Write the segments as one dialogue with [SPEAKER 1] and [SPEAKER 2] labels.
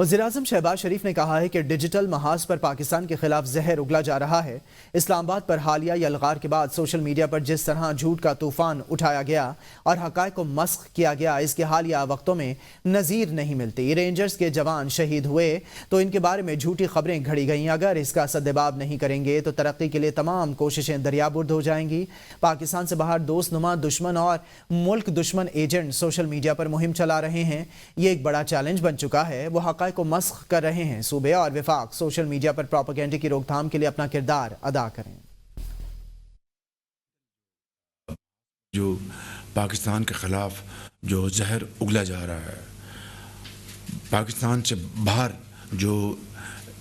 [SPEAKER 1] वज़ीर-ए-आज़म शहबाज शरीफ ने कहा है कि डिजिटल महाज पर पाकिस्तान के खिलाफ जहर उगला जा रहा है। इस्लामाबाद पर हालिया यलगार के बाद सोशल मीडिया पर जिस तरह झूठ का तूफान उठाया गया और हक़ाइक़ को मस्ख़ किया गया, इसके हालिया वक्तों में नज़ीर नहीं मिलती। रेंजर्स के जवान शहीद हुए तो इनके बारे में झूठी खबरें घड़ी गईं। अगर इसका सद्जवाब नहीं करेंगे तो तरक्की के लिए तमाम कोशिशें दरियाबुर्द हो जाएंगी। पाकिस्तान से बाहर दोस्तनुमा दुश्मन और मुल्क दुश्मन एजेंट सोशल मीडिया पर मुहिम चला रहे हैं। ये एक बड़ा चैलेंज बन चुका है। वो हक़ाइक़ को मस्ख़ कर रहे हैं। सूबे और विफाक सोशल मीडिया पर प्रोपेगेंडे की रोकथाम के लिए अपना किरदार अदा करें।
[SPEAKER 2] जो पाकिस्तान के खिलाफ जो जहर उगला जा रहा है, पाकिस्तान से बाहर जो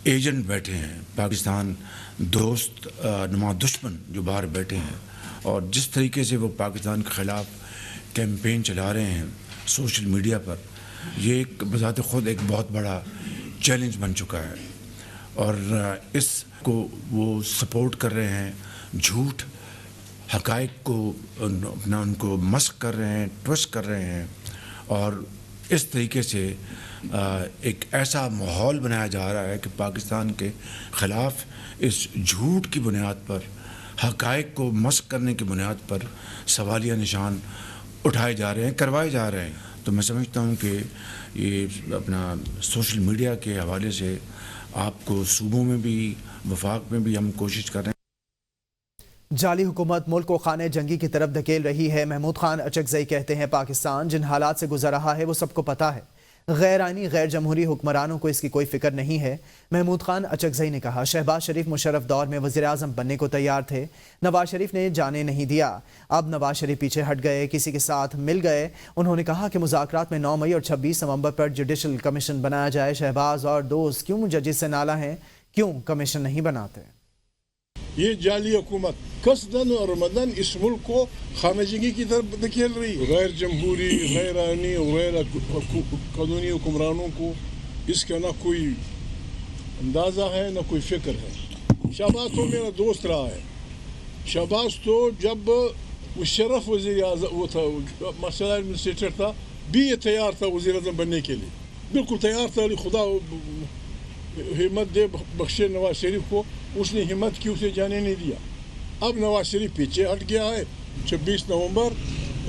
[SPEAKER 2] एजेंट बैठे हैं, पाकिस्तान दोस्त नुमा दुश्मन जो बाहर बैठे हैं, और जिस तरीके से वो पाकिस्तान के ख़िलाफ़ कैंपेन चला रहे हैं सोशल मीडिया पर, ये एक बज़ात ख़ुद एक बहुत बड़ा चैलेंज बन चुका है। और इसको वो सपोर्ट कर रहे हैं, झूठ हक़ाइक़ को अपना उनको मस्ख़ कर रहे हैं, ट्विस्ट कर रहे हैं, और इस तरीके से एक ऐसा माहौल बनाया जा रहा है कि पाकिस्तान के ख़िलाफ़ इस झूठ की बुनियाद पर, हक़ाइक़ को मस्ख़ करने की बुनियाद पर सवालिया निशान उठाए जा रहे हैं, करवाए जा रहे हैं। तो मैं समझता हूँ कि ये अपना सोशल मीडिया के हवाले से आपको सूबों में भी वफाक में भी हम कोशिश कर रहे हैं।
[SPEAKER 1] जाली हुकूमत मुल्क को खाने जंगी की तरफ धकेल रही है। महमूद खान अचकज़ई कहते हैं पाकिस्तान जिन हालात से गुजर रहा है वो सबको पता है। गैर आइनी गैर जमहूरी हुक्मरानों को इसकी कोई फिक्र नहीं है। महमूद खान अचकज़ई ने कहा शहबाज शरीफ मुशर्रफ दौर में वज़ीर-ए-आज़म बनने को तैयार थे, नवाज शरीफ ने जाने नहीं दिया। अब नवाज शरीफ पीछे हट गए, किसी के साथ मिल गए। उन्होंने कहा कि मुज़ाकरात में 9 मई और 26 नवंबर पर जुडिशल कमीशन बनाया जाए। शहबाज और दोस्त क्यों जजेस से नाला हैं, क्यों कमीशन नहीं बनाते?
[SPEAKER 3] ये जाली हुकूमत कसदन और मदन इस मुल्क को खानजंगी की तरफ धकेल रही है। गैर जमहूरी, गैर आइनी, गैर कानूनी हुक्मरानों को इसका ना कोई अंदाज़ा है ना कोई फ़िक्र है। शहबाज तो मेरा दोस्त रहा है। शहबाज तो जब मुशर्रफ वज़ीर-ए-आज़म वो था, मसला एडमिनिस्ट्रेटर था, भी ये तैयार था वज़ीर-ए-आज़म बनने के लिए, बिल्कुल तैयार था। खुदा हिम्मत दे बख्शे नवाज शरीफ को, उसने हिम्मत की, उसे जाने नहीं दिया। अब नवाज शरीफ पीछे हट गया है। 26 नवंबर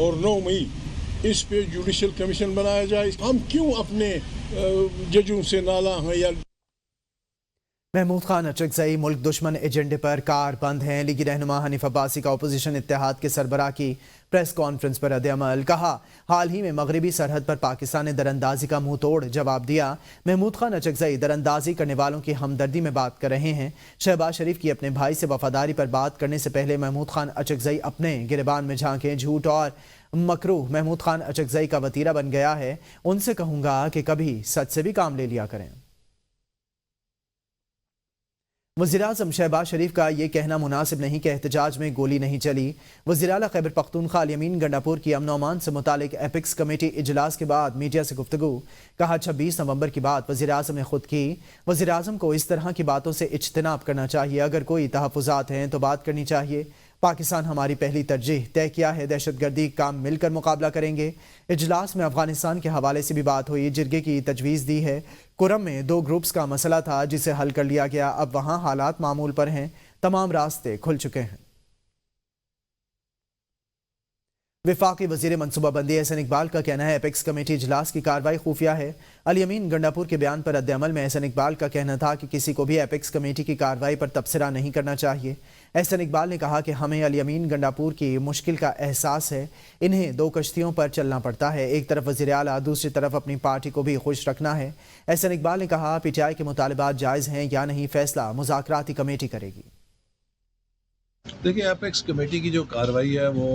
[SPEAKER 3] और 9 मई इस पे जुडिशल कमीशन बनाया जाए। हम क्यों अपने जजों से नाला हैं या
[SPEAKER 1] महमूद खान अचकज़ई मुल्क दुश्मन एजेंडे पर कार बंद हैं। लीगी रहनुमा हनीफ अब्बासी का अपोजिशन इत्तेहाद के सरबराह की प्रेस कॉन्फ्रेंस पर रद्द-ए-अमल। कहा हाल ही में मगरबी सरहद पर पाकिस्तान ने दरअंदाजी का मुंह तोड़ जवाब दिया। महमूद खान अचकज़ई दरअंदाजी करने वालों की हमदर्दी में बात कर रहे हैं। शहबाज शरीफ की अपने भाई से वफादारी पर बात करने से पहले महमूद खान अचकज़ई अपने गिरबान में झांकें। झूठ और मकरूह महमूद खान अचकज़ई का वतीरा बन गया है। उनसे कहूँगा कि कभी सच से भी काम ले लिया करें। वज़ीर-ए-आज़म शहबाज शरीफ का ये कहना मुनासिब नहीं कि एहतजाज में गोली नहीं चली। वज़ीर आला खैबर पख्तूनख्वा अल-यमीन गंडापुर की अमन अमान से मुतालिक एपिक्स कमेटी इजलास के बाद मीडिया से गुफ्तगू। कहा 26 नवंबर की बात वज़ीर-ए-आज़म ने खुद की। वज़ीर-ए-आज़म को इस तरह की बातों से इज्तिनाब करना चाहिए। अगर कोई तहफ़्फ़ुज़ात हैं तो बात करनी चाहिए। पाकिस्तान हमारी पहली तरजीह, तय किया है दहशतगर्दी का मिलकर मुकाबला करेंगे। इजलास में अफगानिस्तान के हवाले से भी बात हुई। जिरगे की तजवीज़ दी है। कुरम में 2 ग्रुप्स का मसला था जिसे हल कर लिया गया। अब वहाँ हालात मामूल पर हैं, तमाम रास्ते खुल चुके हैं। वफाकी वज़ीर मनसूबाबंदी एहसन इकबाल का कहना है एपेक्स कमेटी इजलास की कार्रवाई खुफिया है। अल-यमीन गंडापुर के बयान पर रद्द-ए-अमल में एहसन इकबाल का कहना था कि किसी को भी एपेक्स कमेटी की कार्रवाई पर तबसरा नहीं करना चाहिए। एहसन इकबाल ने कहा कि हमें अल-यमीन गंडापुर की मुश्किल का एहसास है। इन्हें 2 कश्तियों पर चलना पड़ता है, एक तरफ वज़ीर आला, दूसरी तरफ अपनी पार्टी को भी खुश रखना है। एहसन इकबाल ने कहा पीटीआई के मुतालबात जायज़ हैं या नहीं, फैसला मुज़ाकराती कमेटी करेगी।
[SPEAKER 4] देखिए एपेक्स कमेटी की जो कार्रवाई है वो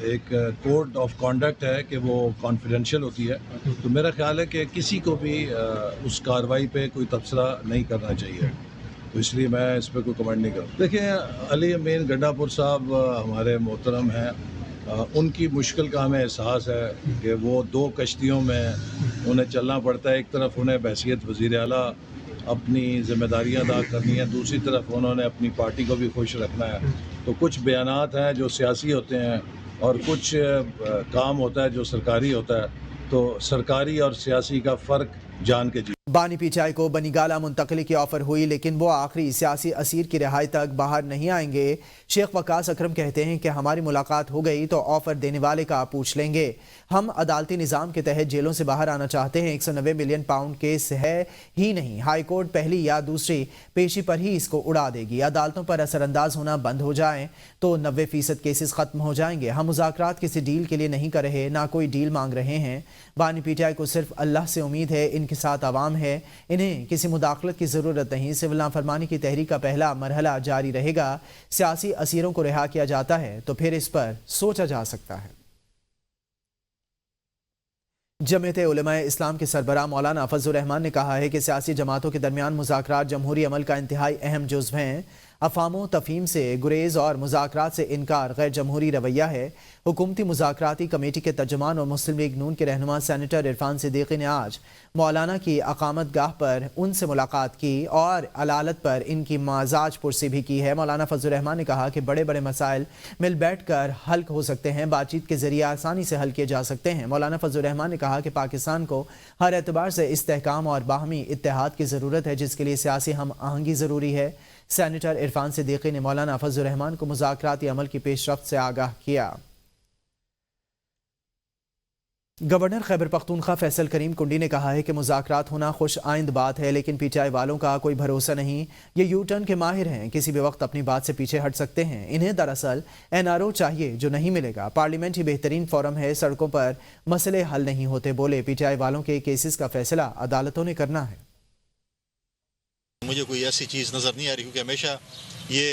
[SPEAKER 4] एक कोड ऑफ कॉन्डक्ट है कि वो कॉन्फिडेंशियल होती है। तो मेरा ख्याल है कि किसी को भी उस कार्रवाई पे कोई तबसरा नहीं करना चाहिए, तो इसलिए मैं इस पर कोई कमेंट नहीं करूँ। देखिए अल-यमीन गंडापुर साहब हमारे मोहतरम हैं, उनकी मुश्किल का हमें एहसास है कि वो 2 कश्तियों में उन्हें चलना पड़ता है। एक तरफ उन्हें बहैसियत वज़ीर आला अपनी ज़िम्मेदारियाँ अदा करनी है, दूसरी तरफ उन्होंने अपनी पार्टी को भी खुश रखना है। तो कुछ बयानात हैं जो सियासी होते हैं और कुछ काम होता है जो सरकारी होता है। تو सरकारी और सियासी का फ़र्क जान के जी।
[SPEAKER 1] बानी पीटीआई को बनीगाला मुंतकली की ऑफर हुई, लेकिन वो आखिरी सियासी असीर की रिहाई तक बाहर नहीं आएंगे। शेख वकास अकरम कहते हैं कि हमारी मुलाकात हो गई तो ऑफर देने वाले का पूछ लेंगे। हम अदालती निज़ाम के तहत जेलों से बाहर आना चाहते हैं। 190 मिलियन पाउंड केस है ही नहीं, हाई कोर्ट पहली या दूसरी पेशी पर ही इसको उड़ा देगी। अदालतों पर असरअंदाज होना बंद हो जाए तो 90% केसेस खत्म हो जाएंगे। हम मुज़ाकरात किसी डील के लिए नहीं कर रहे, ना कोई डील मांग रहे हैं। बानी पीटीआई को सिर्फ अल्लाह से उम्मीद है, इनके साथ आवाम है, इन्हें किसी मुदाखलत की ज़रूरत नहीं। सिविल नाफरमानी की तहरीक का पहला मरहला जारी रहेगा। सियासी असीरों को रिहा किया जाता है तो फिर इस पर सोचा जा सकता है। जमीयत उलमा इस्लाम के सरबराह मौलाना फजलुर रहमान ने कहा है कि सियासी जमातों के दरमियान मुज़ाकरात जमहूरी अमल का इंतहाई अहम जुज़्व हैं। अफामो तफहीम से गुरेज और मुज़ाकरात से इनकार गैर जमहूरी रवैया है। हुकूमती मुज़ाकराती कमेटी के तर्जुमान और मुस्लिम लीग नून के रहनुमा सेनेटर इरफान सिद्दीकी ने आज मौलाना की अकामत गाह पर उनसे मुलाकात की और अलालत पर इनकी माजाज पुरसी भी की है। मौलाना फजलुर रहमान ने कहा कि बड़े बड़े मसाइल मिल बैठ कर हल हो सकते हैं, बातचीत के जरिए आसानी से हल किए जा सकते हैं। मौलाना फजलुर रहमान ने कहा कि पाकिस्तान को हर एतबार से इस्तेहकाम और बाहमी इत्तेहाद की ज़रूरत है, जिसके लिए सियासी हम आहंगी ज़रूरी है। सेनेटर इरफान सिद्दीकी ने मौलाना फजलुर रहमान को मुज़ाकराती अमल की पेशरफ्त से आगाह किया। गवर्नर खैबर पख्तूनख्वा फैसल करीम कुंडी ने कहा है कि मुज़ाकरात होना खुश आइंद बात है, लेकिन पीटीआई वालों का कोई भरोसा नहीं। ये यू टर्न के माहिर हैं, किसी भी वक्त अपनी बात से पीछे हट सकते हैं। इन्हें दरअसल एनआरओ चाहिए, जो नहीं मिलेगा। पार्लियामेंट ही बेहतरीन फोरम है, सड़कों पर मसले हल नहीं होते। बोले पीटीआई वालों के केसेस का फैसला अदालतों ने करना है।
[SPEAKER 5] मुझे कोई ऐसी चीज़ नज़र नहीं आ रही, क्योंकि हमेशा ये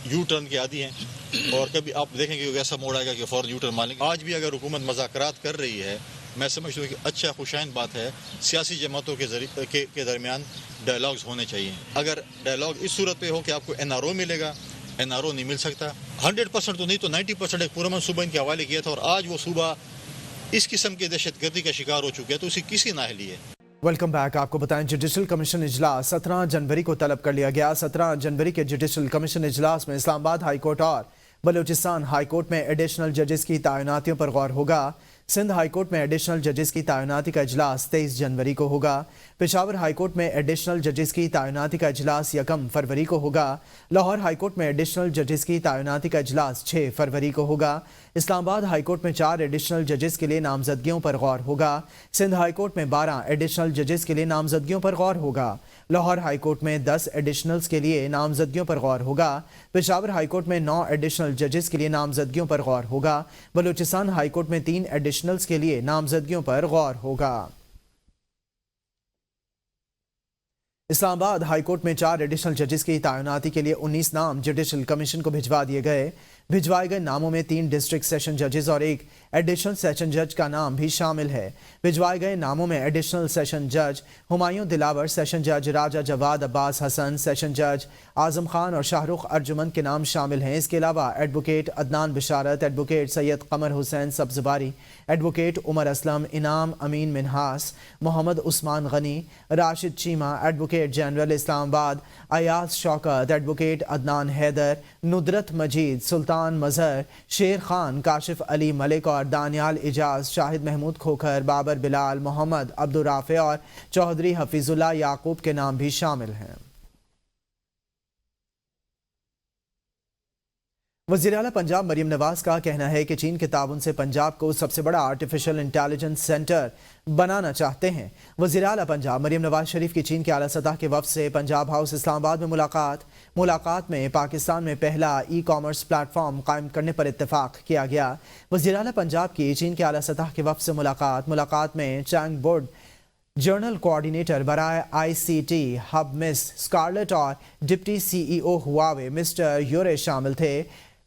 [SPEAKER 5] यू टर्न के आदी हैं और कभी आप देखेंगे कि ऐसा मोड़ आएगा कि फ़ौरन यू टर्न मान लेंगे। आज भी अगर हुकूमत मज़ाकरात कर रही है, मैं समझता हूँ कि अच्छा खुशाइन बात है। सियासी जमातों के दरमियान डायलॉग्स होने चाहिए। अगर डायलॉग इस सूरत पे हो कि आपको एनआरओ मिलेगा, एनआरओ नहीं मिल सकता। 100% तो नहीं तो 90% एक पुरअमन सूबा इनके हवाले किया था और आज वो सूबा इस किस्म की दहशतगर्दी का शिकार हो चुका है, तो उसे किसी नाअहली है।
[SPEAKER 1] Welcome back. आपको बताएं, जुडिशल कमीशन इजलास 17 जनवरी को तलब कर लिया गया। 17 जनवरी के जुडिशल कमीशन इजलास में इस्लामाबाद हाई कोर्ट और बलूचिस्तान हाई कोर्ट में एडिशनल जजेस की तैनातियों पर गौर होगा। सिंध हाई कोर्ट में एडिशनल जजेस की तैनाती का इजलास 23 जनवरी को होगा। पेशावर हाई कोर्ट में एडिशनल जजेस की तैनाती का इजलास 1 फरवरी को होगा। लाहौर हाई कोर्ट में एडिशनल जजेस की तैनाती का इजलास 6 फरवरी को होगा। इस्लामाबाद हाई कोर्ट में 4 एडिशनल जजेस के लिए नामजदगियों पर गौर होगा। सिंध हाई कोर्ट में 12 एडिशनल जजेस के लिए नामजदगियों पर गौर होगा। लाहौर हाई कोर्ट में 10 एडिशनल्स के लिए नामजदगियों पर गौर होगा। पेशावर हाई कोर्ट में 9 एडिशनल जजेस के लिए नामजदगियों पर गौर होगा। बलूचिस्तान हाई कोर्ट में 3 एडिशनल्स के लिए नामजदगियों पर गौर होगा। इस्लामाबाद हाई कोर्ट में 4 एडिशनल जजेस की तैनाती के लिए 19 नाम जुडिशल कमीशन को भिजवा दिए गए। भिजवाए गए नामों में 3 डिस्ट्रिक्ट सेशन जजेस और 1 एडिशनल सेशन जज का नाम भी शामिल है। भिजवाए गए नामों में एडिशनल सेशन जज हुमायूं दिलावर, सेशन जज राजा जवाद अब्बास हसन, सेशन जज आजम खान और शाहरुख अर्जुमन के नाम शामिल हैं। इसके अलावा advocate Adnan Basharat, advocate Syed Qamar Hussain Sabzwari, advocate Umar Aslam, Inam Amin Minhas, Muhammad Usman Ghani, Rashid Cheema, advocate general Islamabad Ayaz Shaukat, advocate Adnan Haider, Nudrat Majeed, Sultan Mazhar, Sher Khan, Kashif Ali Malik और दानियाल इजाज, शाहिद महमूद खोखर, बाबर बिलाल, मोहम्मद अब्दुल राफे और चौधरी हफीजुल्लाह याकूब के नाम भी शामिल हैं। वज़ीर आला पंजाब मरीम नवाज का कहना है कि चीन के ताउन से पंजाब को सबसे बड़ा आर्टिफिशियल इंटेलिजेंस सेंटर बनाना चाहते हैं। वज़ीर आला पंजाब मरीम नवाज शरीफ की चीन के आला सतह के वफ़द से पंजाब हाउस इस्लामाबाद में मुलाकात में पाकिस्तान में पहला ई कॉमर्स प्लेटफॉर्म कायम करने पर इत्तेफाक किया गया। वज़ीर आला पंजाब की चीन के आला सतह के वफ़द से मुलाकात में चैंग बोर्ड जर्नल कोऑर्डिनेटर बराए ICT हब मिस स्कारलेट और डिप्टी CEO हुआवे मिस्टर यूरे शामिल थे।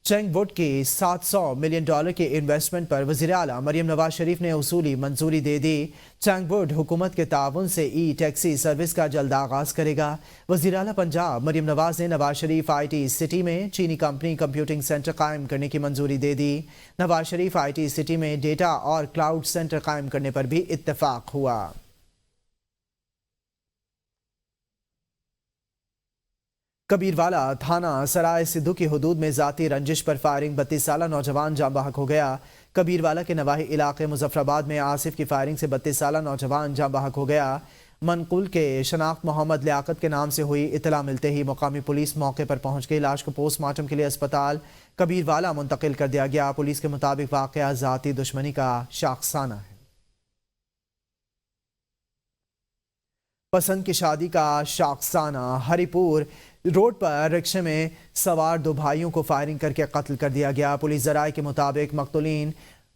[SPEAKER 1] चैंग वुड की $700 मिलियन के इन्वेस्टमेंट पर वज़ीर आला मरीम नवाज शरीफ ने उसूली मंजूरी दे दी। चैंग वुड हुकूमत के ताउन से टैक्सी सर्विस का जल्द आगाज करेगा। वज़ीर आला पंजाब मरीम नवाज ने नवाज शरीफ IT सिटी में चीनी कंपनी कंप्यूटिंग सेंटर कायम करने की मंजूरी दे दी। नवाज शरीफ IT सिटी में डेटा और क्लाउड सेंटर कायम करने पर भी इत्तेफाक हुआ। کبیروالا تھانہ سرائے سدھو کی حدود میں ذاتی رنجش پر فائرنگ 32 سالہ نوجوان جاں بحق ہو گیا۔ کبیروالا کے نواحی علاقے مظفر آباد میں آصف کی فائرنگ سے 32 سالہ نوجوان جاں بحق ہو گیا۔ منقول کے شناخت محمد لیاقت کے نام سے ہوئی، اطلاع ملتے ہی مقامی پولیس موقع پر پہنچ گئی۔ لاش کو پوسٹ مارٹم کے لیے اسپتال کبیروالا منتقل کر دیا گیا۔ پولیس کے مطابق واقعہ ذاتی دشمنی کا شاخسانہ ہے۔ پسند کی شادی کا شاخسانہ، ہری پور روڈ پر رکشے میں سوار 2 بھائیوں کو فائرنگ کر کے قتل کر دیا گیا۔ پولیس ذرائع کے مطابق مقتولین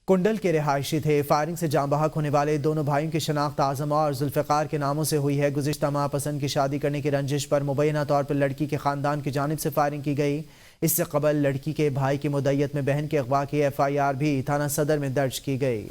[SPEAKER 1] کنڈل کے رہائشی تھے۔ فائرنگ سے جاں بحق ہونے والے دونوں بھائیوں کی شناخت اعظم اور ذوالفقار کے ناموں سے ہوئی ہے۔ گزشتہ ماہ پسند کی شادی کرنے کی رنجش پر مبینہ طور پر لڑکی کے خاندان کی جانب سے فائرنگ کی گئی۔ اس سے قبل لڑکی کے بھائی کی مدعیت میں بہن کے اغوا کی FIR بھی تھانہ صدر میں درج کی گئی۔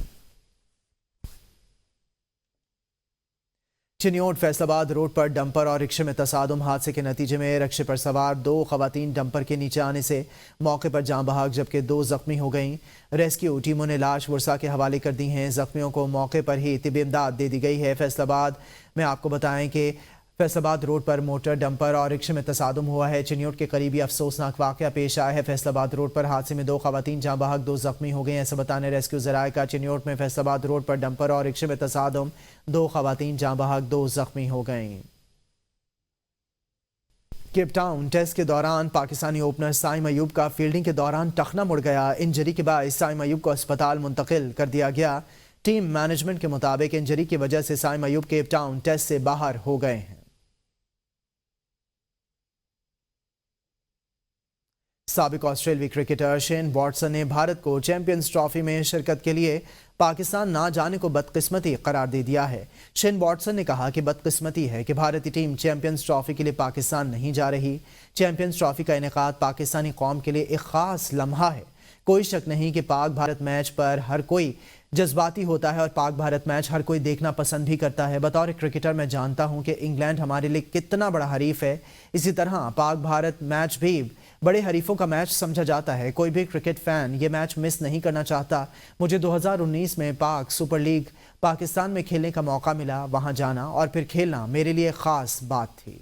[SPEAKER 1] چنیوٹ فیصل آباد روڈ پر ڈمپر اور رکشے میں تصادم، حادثے کے نتیجے میں رکشے پر سوار 2 خواتین ڈمپر کے نیچے آنے سے موقع پر جاں بحق جبکہ 2 زخمی ہو گئیں۔ ریسکیو ٹیموں نے لاش ورثاء کے حوالے کر دی ہیں۔ زخمیوں کو موقع پر ہی طبی امداد دے دی گئی ہے۔ فیصل آباد میں آپ کو بتائیں کہ فیصل آباد روڈ پر موٹر ڈمپر اور رکشے میں تصادم ہوا ہے۔ چنیوٹ کے قریبی افسوسناک واقعہ پیش آیا ہے۔ فیصل آباد روڈ پر حادثے میں 2 خواتین جاں بحق 2 زخمی ہو گئے ہیں۔ ایسا بتانے ریسکیو ذرائع کا چنیوٹ میں فیصل آباد روڈ پر ڈمپر اور رکشے میں تصادم، 2 خواتین جاں بحق 2 زخمی ہو گئیں۔ کیپ ٹاؤن ٹیسٹ کے دوران پاکستانی اوپنر سائم ایوب کا فیلڈنگ کے دوران ٹخنا مڑ گیا۔ انجری کے باعث سائم ایوب کو اسپتال منتقل کر دیا گیا۔ ٹیم مینجمنٹ کے مطابق انجری کی وجہ سے سائم ایوب کیپ ٹاؤن ٹیسٹ سے باہر ہو گئے ہیں۔ سابق آسٹریلوی کرکٹر شین واٹسن نے بھارت کو چیمپئنز ٹرافی میں شرکت کے لیے پاکستان نہ جانے کو بدقسمتی قرار دے دیا ہے۔ شین واٹسن نے کہا کہ بدقسمتی ہے کہ بھارتی ٹیم چیمپئنز ٹرافی کے لیے پاکستان نہیں جا رہی۔ چیمپئنز ٹرافی کا انعقاد پاکستانی قوم کے لیے ایک خاص لمحہ ہے۔ کوئی شک نہیں کہ پاک بھارت میچ پر ہر کوئی جذباتی ہوتا ہے اور پاک بھارت میچ ہر کوئی دیکھنا پسند بھی کرتا ہے۔ بطور کرکٹر میں جانتا ہوں کہ انگلینڈ ہمارے لیے کتنا بڑا حریف ہے، اسی طرح پاک بھارت میچ بھی بڑے حریفوں کا میچ سمجھا جاتا ہے۔ کوئی بھی کرکٹ فین یہ میچ مس نہیں کرنا چاہتا۔ مجھے 2019 میں پاک سپر لیگ پاکستان میں کھیلنے کا موقع ملا، وہاں جانا اور پھر کھیلنا میرے لیے خاص بات تھی۔